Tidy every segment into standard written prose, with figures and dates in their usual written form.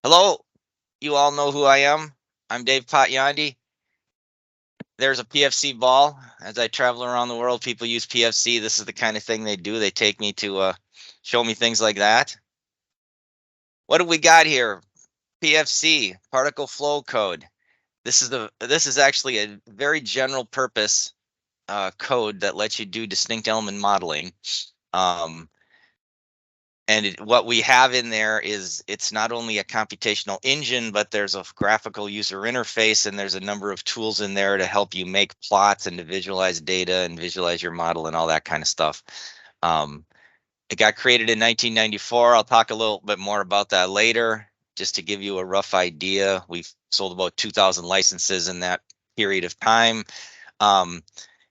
Hello, you all know who I am. I'm Dave Potyondi. There's a PFC ball. As I travel around the world, people use PFC. This is the kind of thing they do. They take me to show me things like that. What do we got here? PFC, particle flow code. This is actually a very general purpose code that lets you do distinct element modeling. Um, what we have in there is it's not only a computational engine, but there's a graphical user interface, and there's a number of tools in there to help you make plots and to visualize data and visualize your model and all that kind of stuff. Um, it got created in 1994. I'll talk a little bit more about that later, just to give you a rough idea. We've sold about 2,000 licenses in that period of time. Um,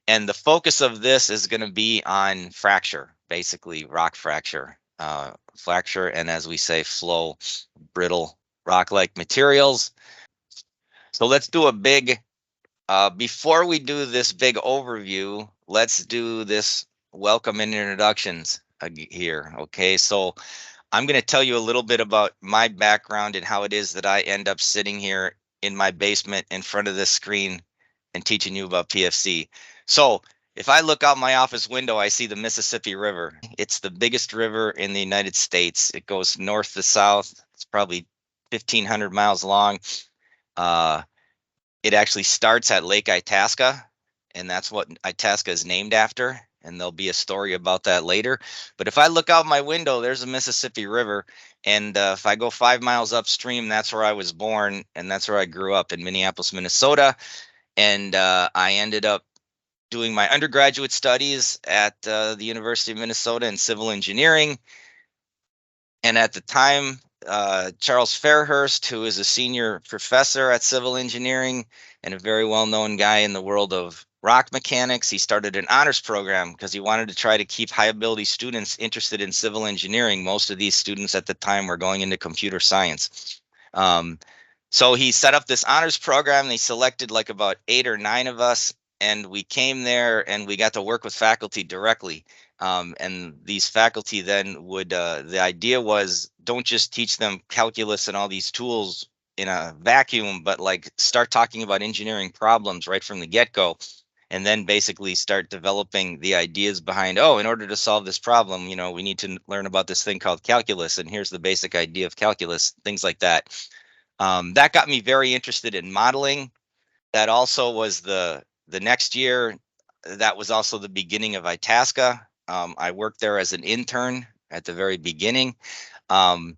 and the focus of this is going to be on fracture, basically rock fracture, and as we say, flow, brittle rock-like materials. So let's do a big, before we do this big overview, let's do this welcome and introductions here. Okay, so I'm going to tell you a little bit about my background and how it is that I end up sitting here in my basement in front of this screen and teaching you about PFC. So if I look out my office window, I see the Mississippi River. It's the biggest river in the United States. It goes north to south. It's probably 1,500 miles long. Uh, it actually starts at Lake Itasca, and that's what Itasca is named after. And there'll be a story about that later. But if I look out my window, there's a Mississippi River. And if I go 5 miles upstream, that's where I was born. And that's where I grew up in Minneapolis, Minnesota. And I ended up doing my undergraduate studies at the University of Minnesota in civil engineering. And at the time, Charles Fairhurst, who is a senior professor at civil engineering and a very well-known guy in the world of rock mechanics, he started an honors program because he wanted to try to keep high-ability students interested in civil engineering. Most of these students at the time were going into computer science. So he set up this honors program. They selected like about 8 or 9 of us, and we came there and we got to work with faculty directly. And these faculty then would, the idea was don't just teach them calculus and all these tools in a vacuum, but like start talking about engineering problems right from the get-go. And then basically start developing the ideas behind, oh, in order to solve this problem, we need to learn about this thing called calculus. And here's the basic idea of calculus, things like that. That got me very interested in modeling. That also was the next year. That was also the beginning of Itasca. I worked there as an intern at the very beginning. And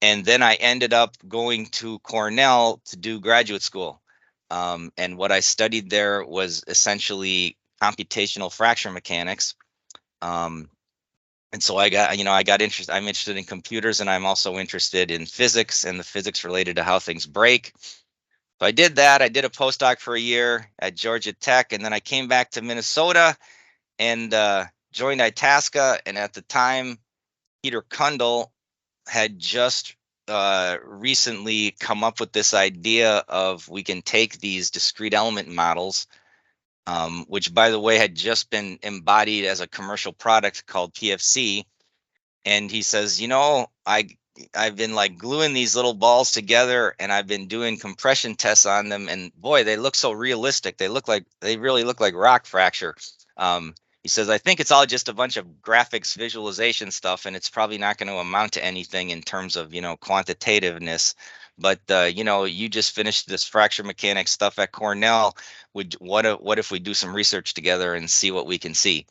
then I ended up going to Cornell to do graduate school. And what I studied there was essentially computational fracture mechanics. And so I got interested. I'm interested in computers, and I'm also interested in physics and the physics related to how things break. So I did that. I did a postdoc for a year at Georgia Tech, and then I came back to Minnesota and joined Itasca. And at the time, Peter Kundal had just recently come up with this idea of we can take these discrete element models, which, by the way, had just been embodied as a commercial product called PFC. And he says, I've been like gluing these little balls together, and I've been doing compression tests on them, and boy, they look so realistic. They really look like rock fracture. He says, I think it's all just a bunch of graphics visualization stuff, and it's probably not going to amount to anything in terms of, quantitativeness. But, you just finished this fracture mechanics stuff at Cornell. What if we do some research together and see what we can see?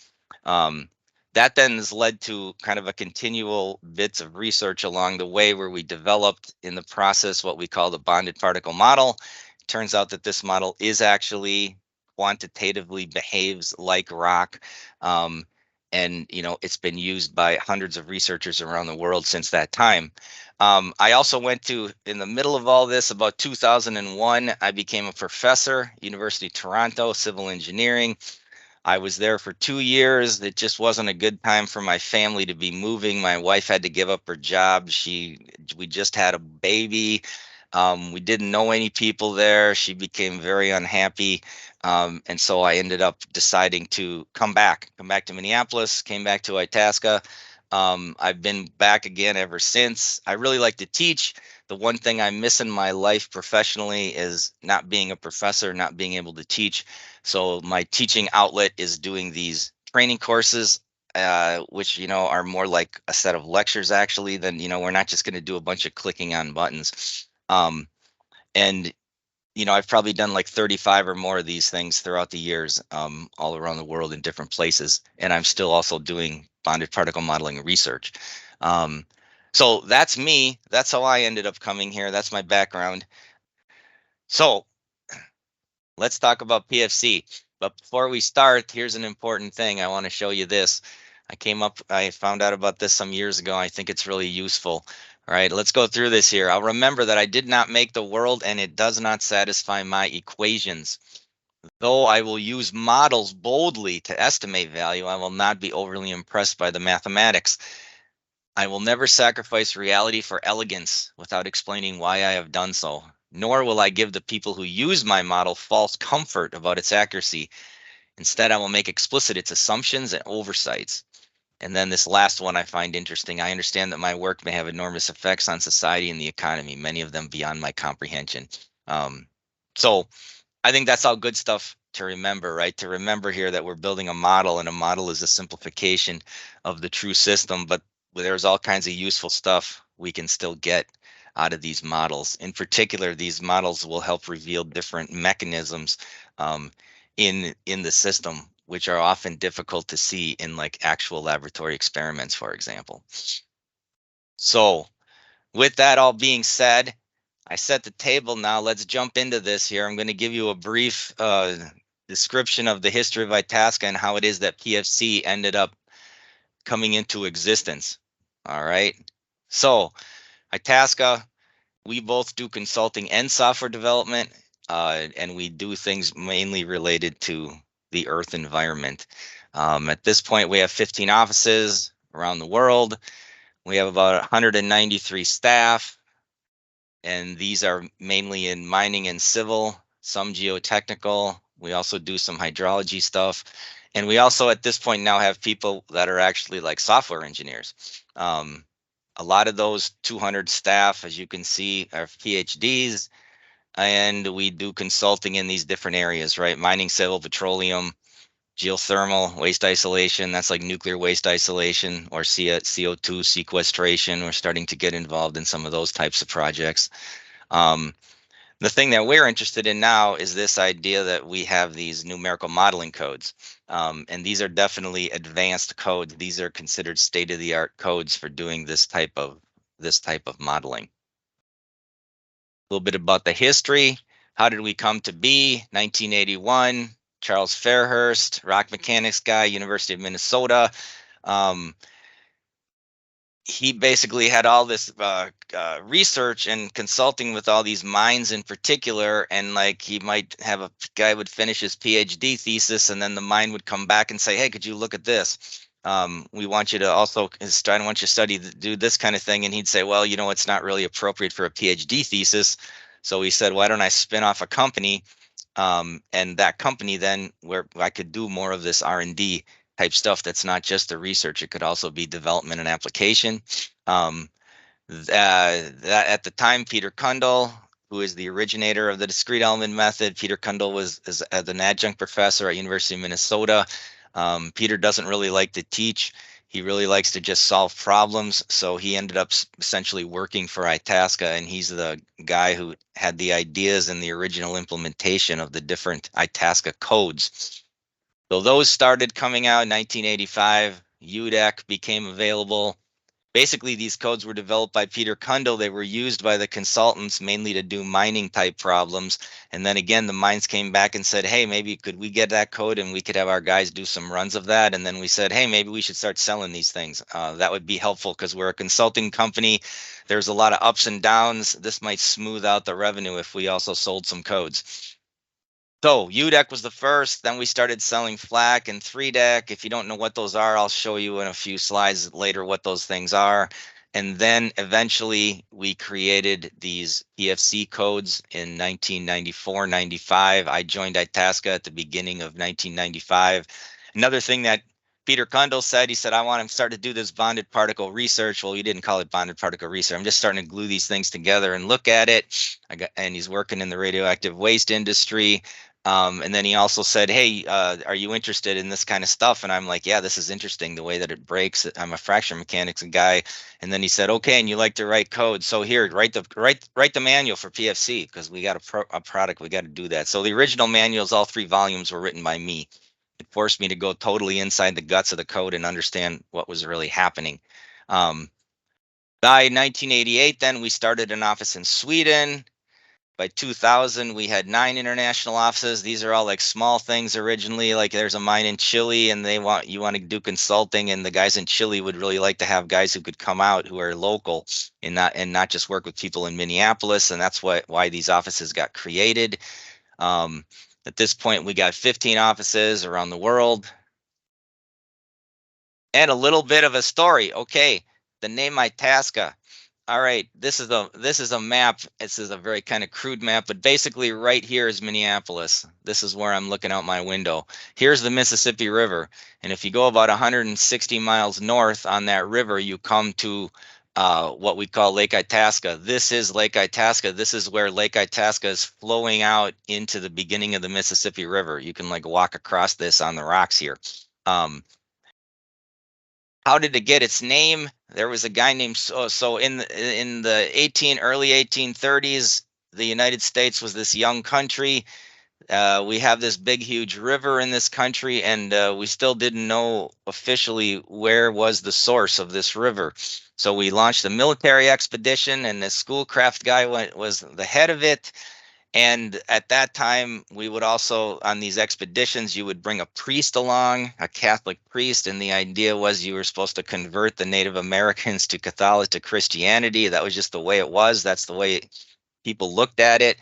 That then has led to kind of a continual bits of research along the way where we developed in the process what we call the bonded particle model. It turns out that this model is actually quantitatively behaves like rock. And it's been used by hundreds of researchers around the world since that time. I also went to, in the middle of all this, about 2001, I became a professor, University of Toronto, civil engineering. I was there for 2 years. It just wasn't a good time for my family to be moving. My wife had to give up her job. We just had a baby. We didn't know any people there. She became very unhappy. And so I ended up deciding to come back to Minneapolis, came back to Itasca. I've been back again ever since. I really like to teach. The one thing I miss in my life professionally is not being a professor, not being able to teach. So my teaching outlet is doing these training courses, which, are more like a set of lectures actually than, we're not just going to do a bunch of clicking on buttons. And I've probably done like 35 or more of these things throughout the years, all around the world in different places. And I'm still also doing bonded particle modeling research. Um, so that's me. That's how I ended up coming here. That's my background. So let's talk about PFC. But before we start, here's an important thing. I want to show you this. I found out about this some years ago. I think it's really useful. All right, let's go through this here. I'll remember that I did not make the world and it does not satisfy my equations. Though I will use models boldly to estimate value, I will not be overly impressed by the mathematics. I will never sacrifice reality for elegance without explaining why I have done so. Nor will I give the people who use my model false comfort about its accuracy. Instead, I will make explicit its assumptions and oversights. And then this last one I find interesting. I understand that my work may have enormous effects on society and the economy, many of them beyond my comprehension. So I think that's all good stuff to remember, right? To remember here that we're building a model, and a model is a simplification of the true system, but there's all kinds of useful stuff we can still get out of these models. In particular, these models will help reveal different mechanisms in the system, which are often difficult to see in like actual laboratory experiments, for example. So with that all being said, I set the table now. Let's jump into this here. I'm going to give you a brief description of the history of Itasca and how it is that PFC ended up coming into existence. All right. So Itasca, we both do consulting and software development, and we do things mainly related to the Earth environment. At this point, we have 15 offices around the world. We have about 193 staff, and these are mainly in mining and civil, some geotechnical. We also do some hydrology stuff. And we also, at this point, now have people that are actually like software engineers. A lot of those 200 staff, as you can see, are PhDs, and we do consulting in these different areas, right? Mining, civil, petroleum, geothermal, waste isolation. That's like nuclear waste isolation or CO2 sequestration. We're starting to get involved in some of those types of projects. The thing that we're interested in now is this idea that we have these numerical modeling codes. And these are definitely advanced codes. These are considered state-of-the-art codes for doing this type of modeling. A little bit about the history. How did we come to be? 1981, Charles Fairhurst, rock mechanics guy, University of Minnesota. He basically had all this research and consulting with all these mines in particular, and like he might have a guy would finish his PhD thesis, and then the mine would come back and say, "Hey, could you look at this? We want you to also I want you to study do this kind of thing." And he'd say, "Well, it's not really appropriate for a PhD thesis." So he said, "Why don't I spin off a company?" And that company then where I could do more of this R&D type stuff that's not just the research. It could also be development and application. That at the time, Peter Kundal, who is the originator of the discrete element method, Peter Kundal was an adjunct professor at University of Minnesota. Peter doesn't really like to teach. He really likes to just solve problems. So he ended up essentially working for Itasca, and he's the guy who had the ideas and the original implementation of the different Itasca codes. So those started coming out in 1985. UDEC became available. Basically, these codes were developed by Peter Kundal. They were used by the consultants mainly to do mining type problems. And then again, the mines came back and said, "Hey, maybe could we get that code and we could have our guys do some runs of that?" And then we said, "Hey, maybe we should start selling these things." That would be helpful because we're a consulting company. There's a lot of ups and downs. This might smooth out the revenue if we also sold some codes. So UDEC was the first, then we started selling FLAC and 3DEC. If you don't know what those are, I'll show you in a few slides later what those things are. And then eventually we created these PFC codes in 1994, 95. I joined Itasca at the beginning of 1995. Another thing that Peter Kundal said, he said, I want to start to do this bonded particle research. Well, we didn't call it bonded particle research. I'm just starting to glue these things together and look at it. And he's working in the radioactive waste industry. And then he also said, hey, are you interested in this kind of stuff? And I'm like, yeah, this is interesting, the way that it breaks. I'm a fracture mechanics guy. And then he said, okay, and you like to write code. So here, write the manual for PFC, because we got a product, we got to do that. So the original manuals, all 3 volumes, were written by me. It forced me to go totally inside the guts of the code and understand what was really happening. By 1988, then we started an office in Sweden. By 2000, we had 9 international offices. These are all like small things originally. Like there's a mine in Chile, and you want to do consulting, and the guys in Chile would really like to have guys who could come out who are local and not just work with people in Minneapolis. And that's why these offices got created. At this point, we got 15 offices around the world. And a little bit of a story. Okay, the name Itasca. All right, this is a map. This is a very kind of crude map, but basically right here is Minneapolis. This is where I'm looking out my window. Here's the Mississippi River, and if you go about 160 miles north on that river, you come to what we call Lake Itasca. This is Lake Itasca. This is where Lake Itasca is flowing out into the beginning of the Mississippi River. You can like walk across this on the rocks here. How did it get its name? There was a guy named so in the early 1830s, the United States was this young country. We have this big, huge river in this country, and we still didn't know officially where was the source of this river. So we launched a military expedition, and the Schoolcraft guy was the head of it. And at that time, we would also, on these expeditions, you would bring a priest along, a Catholic priest. And the idea was you were supposed to convert the Native Americans to Christianity. That was just the way it was. That's the way people looked at it.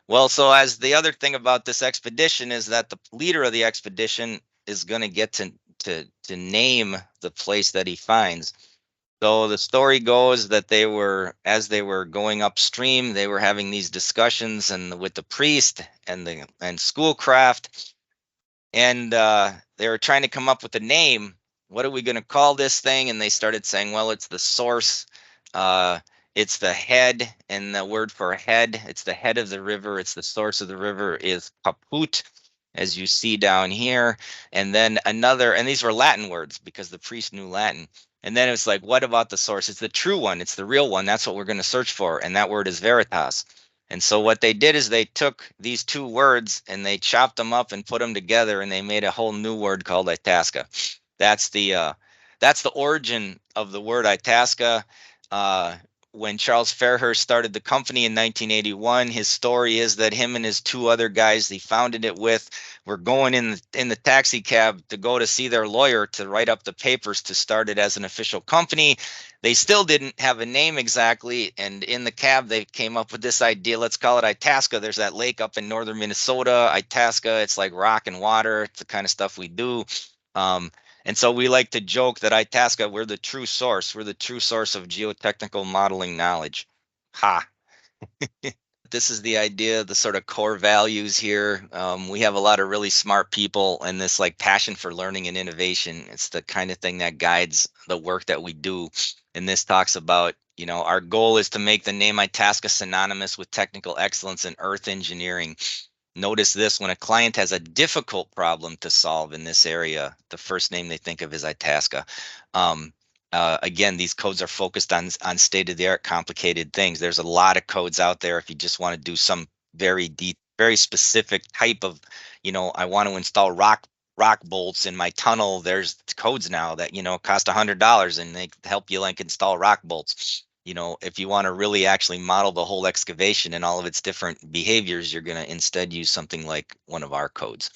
Well, so as the other thing about this expedition is that the leader of the expedition is going to get to name the place that he finds. So the story goes that as they were going upstream, they were having these discussions and with the priest and Schoolcraft, and they were trying to come up with a name. What are we going to call this thing? And they started saying, well, it's the source. It's the head, and the word for head, it's the head of the river. It's the source of the river is Caput, as you see down here. And then and these were Latin words because the priest knew Latin. And then it's like, what about the source? It's the true one. It's the real one. That's what we're going to search for. And that word is veritas. And so what they did is they took these 2 words and they chopped them up and put them together, and they made a whole new word called Itasca. That's the origin of the word Itasca. When Charles Fairhurst started the company in 1981, his story is that him and his 2 other guys he founded it with were going in the taxi cab to go to see their lawyer to write up the papers to start it as an official company. They still didn't have a name exactly, and in the cab they came up with this idea, let's call it Itasca. There's that lake up in northern Minnesota, Itasca. It's like rock and water. It's the kind of stuff we do. And so we like to joke that Itasca, we're the true source. We're the true source of geotechnical modeling knowledge. Ha. This is the idea, the sort of core values here. We have a lot of really smart people and this like passion for learning and innovation. It's the kind of thing that guides the work that we do. And this talks about, our goal is to make the name Itasca synonymous with technical excellence in earth engineering. Notice this, when a client has a difficult problem to solve in this area, the first name they think of is Itasca. Again, these codes are focused on state-of-the-art complicated things. There's a lot of codes out there if you just want to do some very deep, very specific type of, I want to install rock bolts in my tunnel. There's codes now that, cost $100 and they help you like install rock bolts. If you want to really actually model the whole excavation and all of its different behaviors, you're going to instead use something like one of our codes.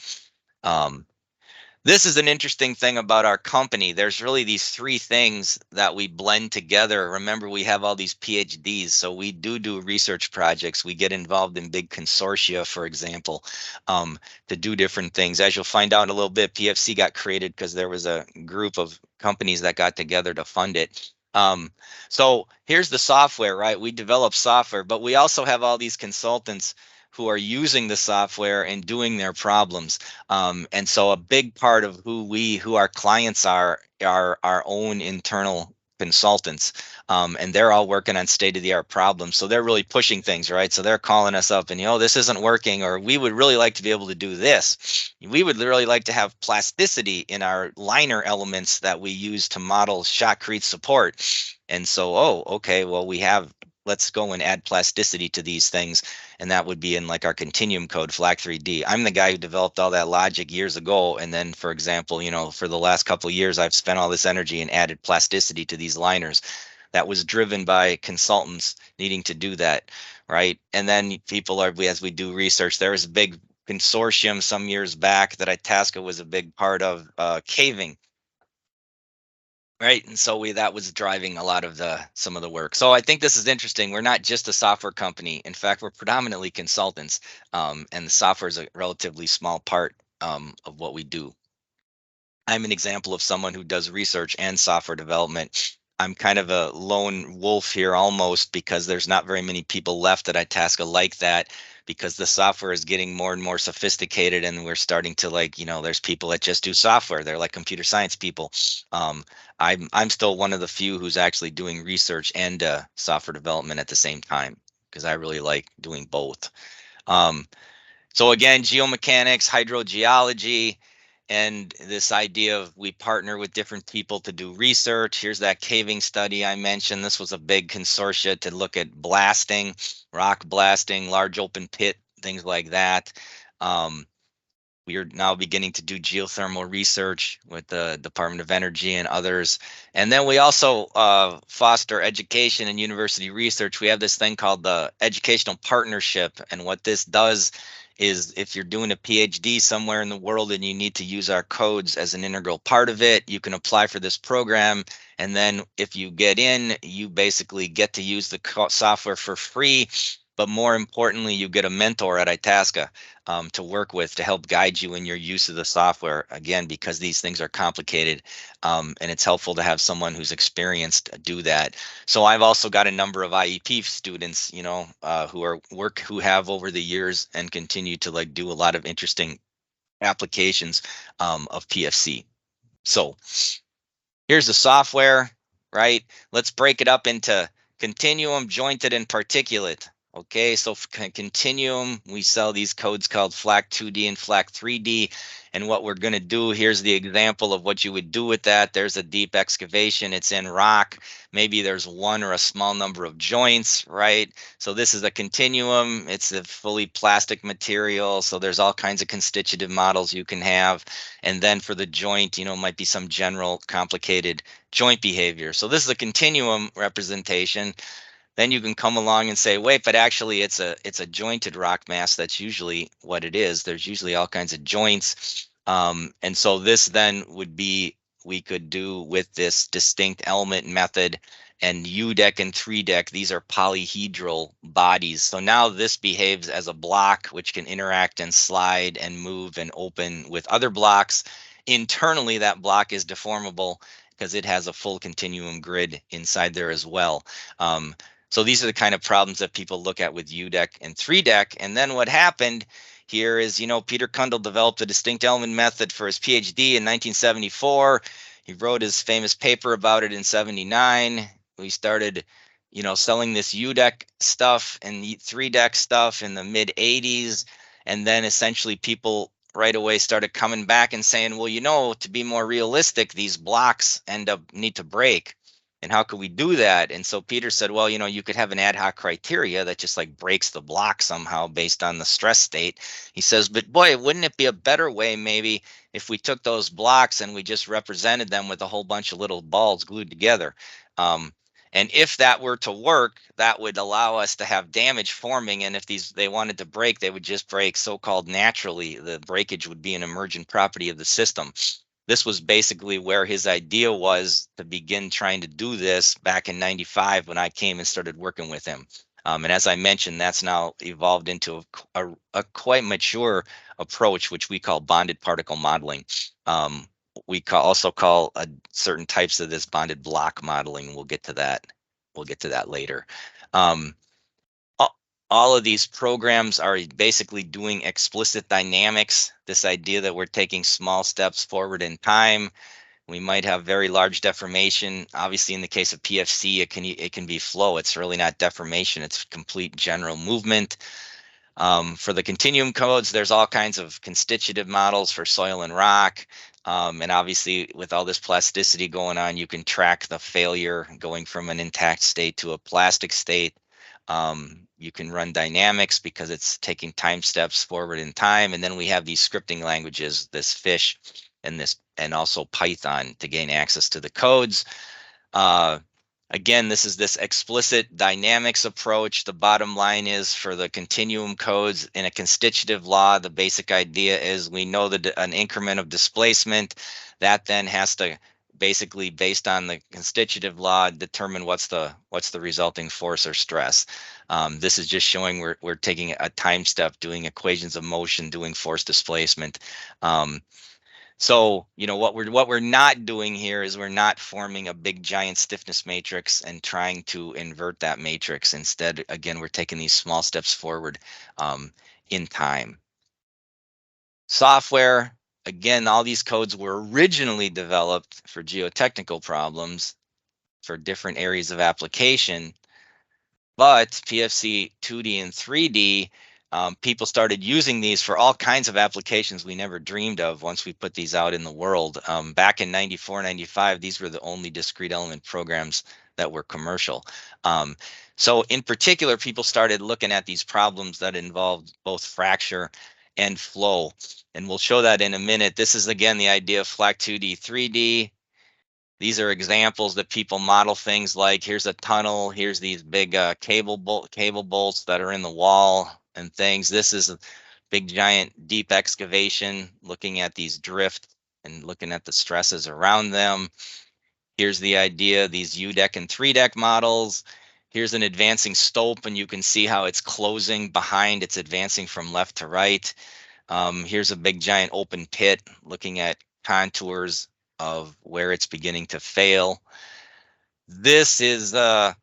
This is an interesting thing about our company. There's really these 3 things that we blend together. Remember, we have all these PhDs, so we do research projects. We get involved in big consortia, for example, to do different things. As you'll find out in a little bit, PFC got created because there was a group of companies that got together to fund it. So here's the software, right? We develop software, but we also have all these consultants. who are using the software and doing their problems. And so a big part of who our clients are our own internal consultants. And they're all working on state-of-the-art problems. So they're really pushing things, right? So they're calling us up and, this isn't working, or we would really like to be able to do this. We would really like to have plasticity in our liner elements that we use to model shotcrete support. And so, okay, well, let's go and add plasticity to these things. And that would be in like our continuum code, FLAC 3D. I'm the guy who developed all that logic years ago. And then, for example, for the last couple of years, I've spent all this energy and added plasticity to these liners. That was driven by consultants needing to do that, right? And then as we do research, there was a big consortium some years back that Itasca was a big part of, caving. Right. And so that was driving a lot of some of the work. So I think this is interesting. We're not just a software company. In fact, we're predominantly consultants. And the software is a relatively small part of what we do. I'm an example of someone who does research and software development. I'm kind of a lone wolf here almost, because there's not very many people left at Itasca like that, because the software is getting more and more sophisticated, and we're starting to there's people that just do software. They're like computer science people. I'm still one of the few who's actually doing research and software development at the same time, because I really like doing both. So again, geomechanics, hydrogeology, and this idea of we partner with different people to do research. Here's that caving study I mentioned. This was a big consortia to look at blasting, rock blasting, large open pit, things like that. We are now beginning to do geothermal research with the Department of Energy and others. And then we also foster education and university research. We have this thing called the Educational Partnership. And what this does is, if you're doing a PhD somewhere in the world and you need to use our codes as an integral part of it, you can apply for this program. And then if you get in, you basically get to use the software for free. But more importantly, you get a mentor at Itasca to work with, to help guide you in your use of the software, again, because these things are complicated, and it's helpful to have someone who's experienced do that. So I've also got a number of IEP students, who have over the years and continue to do a lot of interesting applications of PFC. So here's the software, right? Let's break it up into continuum, jointed, and particulate. Okay, so continuum, we sell these codes called FLAC 2D and FLAC 3D. And what we're going to do, here's the example of what you would do with that. There's a deep excavation. It's in rock. Maybe there's one or a small number of joints, right? So this is a continuum. It's a fully plastic material. So there's all kinds of constitutive models you can have. And then for the joint, might be some general complicated joint behavior. So this is a continuum representation. Then you can come along and say, wait, but actually it's a jointed rock mass. That's usually what it is. There's usually all kinds of joints. And so this then would be, we could do with this distinct element method, and UDEC and 3DEC, these are polyhedral bodies. So now this behaves as a block, which can interact and slide and move and open with other blocks. Internally, that block is deformable because it has a full continuum grid inside there as well. So these are the kind of problems that people look at with UDEC and 3DEC. And then what happened here is, Peter Kundal developed a distinct element method for his PhD in 1974. He wrote his famous paper about it in 79. We started, selling this UDEC stuff and 3DEC stuff in the mid 80s. And then essentially people right away started coming back and saying, well, to be more realistic, these blocks need to break. And how could we do that? And so Peter said, well, you could have an ad hoc criteria that just breaks the block somehow based on the stress state. He says, but boy, wouldn't it be a better way maybe if we took those blocks and we just represented them with a whole bunch of little balls glued together? And if that were to work, that would allow us to have damage forming. And if they wanted to break, they would just break so-called naturally. The breakage would be an emergent property of the system. This was basically where his idea was to begin trying to do this back in 95 when I came and started working with him. And as I mentioned, that's now evolved into a quite mature approach, which we call bonded particle modeling. We also call certain types of this bonded block modeling. We'll get to that. We'll get to that later. All of these programs are basically doing explicit dynamics, this idea that we're taking small steps forward in time. We might have very large deformation. Obviously, in the case of PFC, it can be flow. It's really not deformation. It's complete general movement. For the continuum codes, there's all kinds of constitutive models for soil and rock. And obviously, with all this plasticity going on, you can track the failure going from an intact state to a plastic state. You can run dynamics because it's taking time steps forward in time. And then we have these scripting languages, this fish and also Python to gain access to the codes. Again, this is this explicit dynamics approach. The bottom line is for the continuum codes in a constitutive law, the basic idea is we know that an increment of displacement that then has to basically, based on the constitutive law, determine what's the resulting force or stress. This is just showing we're taking a time step, doing equations of motion, doing force displacement. So, what we're not doing here is we're not forming a big giant stiffness matrix and trying to invert that matrix. Instead, again, we're taking these small steps forward in time. Software, again, all these codes were originally developed for geotechnical problems for different areas of application. But PFC 2D and 3D, people started using these for all kinds of applications we never dreamed of once we put these out in the world. Back in 94, 95, these were the only discrete element programs that were commercial. So in particular, people started looking at these problems that involved both fracture and flow. And we'll show that in a minute. This is, again, the idea of FLAC 2D, 3D. These are examples that people model things like, here's a tunnel, here's these big cable bolts that are in the wall and things. This is a big, giant, deep excavation, looking at these drift and looking at the stresses around them. Here's the idea, these U-deck and 3-deck models. Here's an advancing stope, and you can see how it's closing behind. It's advancing from left to right. Here's a big, giant open pit, looking at contours of where it's beginning to fail. This is a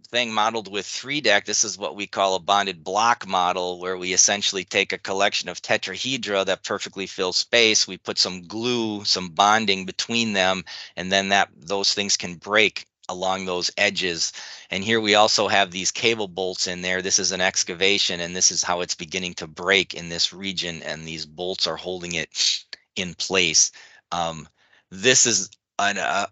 thing modeled with 3-deck. This is what we call a bonded block model, where we essentially take a collection of tetrahedra that perfectly fill space. We put some glue, some bonding between them, and then those things can break along those edges. And here we also have these cable bolts in there. This is an excavation, and this is how it's beginning to break in this region, and these bolts are holding it in place. This is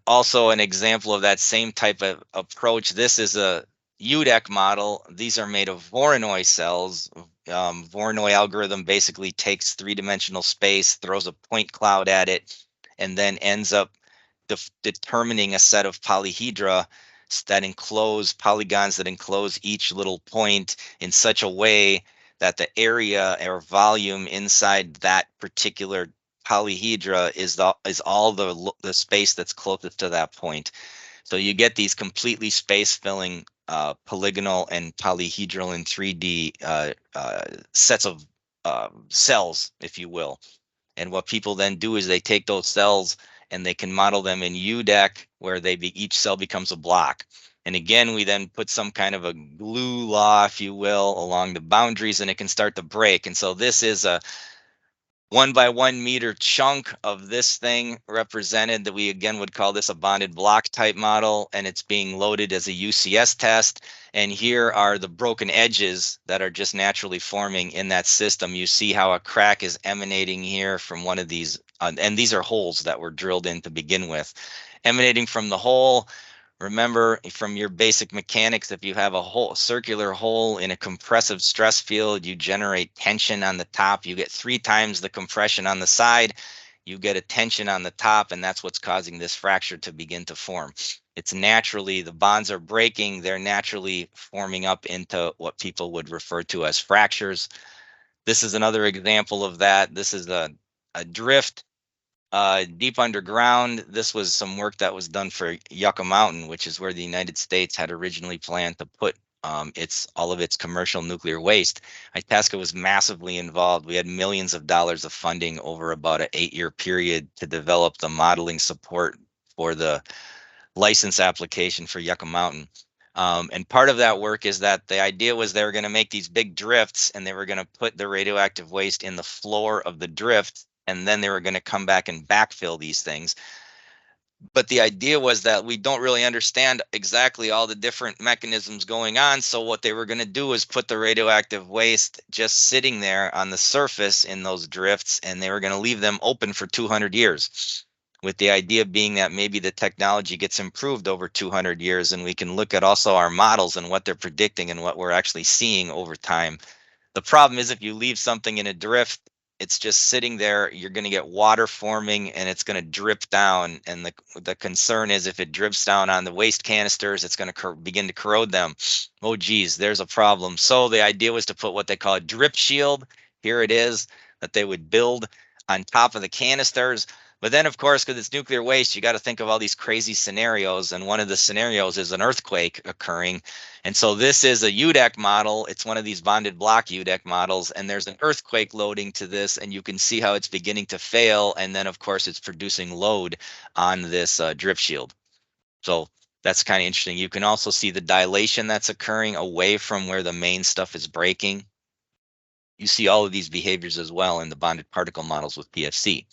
also an example of that same type of approach. This is a U-deck model. These are made of Voronoi cells. Voronoi algorithm basically takes three-dimensional space, throws a point cloud at it, and then ends up determining a set of polyhedra that enclose polygons that enclose each little point in such a way that the area or volume inside that particular polyhedra is all the space that's closest to that point. So you get these completely space-filling polygonal and polyhedral in 3D sets of cells, if you will. And what people then do is they take those cells and they can model them in U-deck, where each cell becomes a block. And again, we then put some kind of a glue law, if you will, along the boundaries, and it can start to break. And so this is a 1 by 1 meter chunk of this thing represented, that we again would call this a bonded block type model, and it's being loaded as a UCS test. And here are the broken edges that are just naturally forming in that system. You see how a crack is emanating here from one of these, and these are holes that were drilled in to begin with. Emanating from the hole, remember from your basic mechanics, if you have a circular hole in a compressive stress field, you generate tension on the top. You get 3 times the compression on the side. You get a tension on the top, and that's what's causing this fracture to begin to form. It's naturally, the bonds are breaking. They're naturally forming up into what people would refer to as fractures. This is another example of that. This is a drift. Deep underground. This was some work that was done for Yucca Mountain, which is where the United States had originally planned to put all of its commercial nuclear waste. Itasca was massively involved. We had millions of dollars of funding over about an 8-year period to develop the modeling support for the license application for Yucca Mountain. And part of that work is that the idea was they were going to make these big drifts, and they were going to put the radioactive waste in the floor of the drift, and then they were going to come back and backfill these things. But the idea was that we don't really understand exactly all the different mechanisms going on. So what they were going to do is put the radioactive waste just sitting there on the surface in those drifts, and they were going to leave them open for 200 years, with the idea being that maybe the technology gets improved over 200 years, and we can look at also our models and what they're predicting and what we're actually seeing over time. The problem is, if you leave something in a drift, it's just sitting there, you're going to get water forming, and it's going to drip down. And the concern is, if it drips down on the waste canisters, it's going to begin to corrode them. Oh, geez, there's a problem. So the idea was to put what they call a drip shield. Here it is, that they would build on top of the canisters. But then, of course, because it's nuclear waste, you got to think of all these crazy scenarios. And one of the scenarios is an earthquake occurring. And so this is a UDEC model. It's one of these bonded block UDEC models, and there's an earthquake loading to this, and you can see how it's beginning to fail. And then, of course, it's producing load on this drip shield. So that's kind of interesting. You can also see the dilation that's occurring away from where the main stuff is breaking. You see all of these behaviors as well in the bonded particle models with PFC.